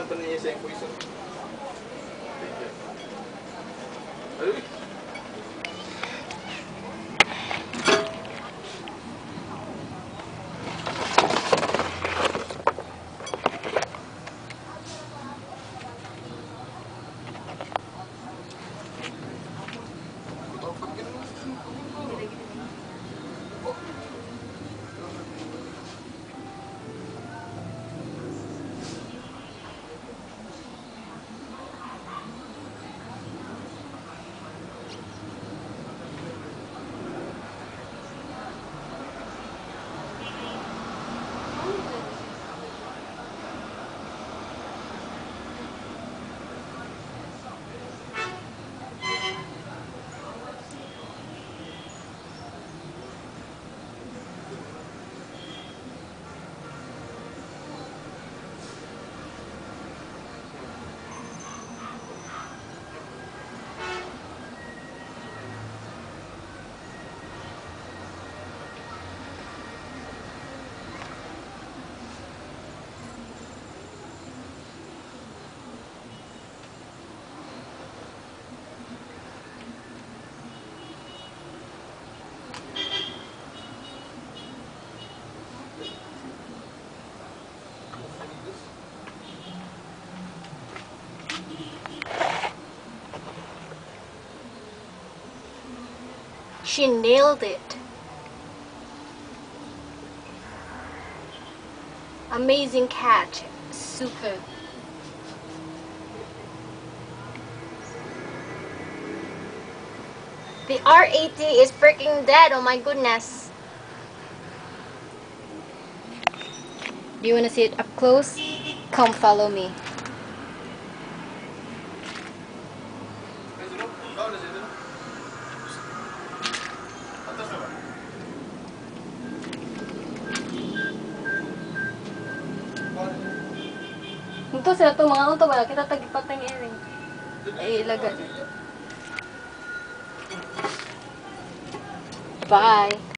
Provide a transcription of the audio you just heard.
pa niya sa poison. Thank you. Ay! She nailed it. Amazing catch. Super. The R80 is freaking dead. Oh my goodness. Do you want to see it up close? Come follow me. Ito sila itong mga auto wala kita tagipat ng airing. Ay ilagay. Bye.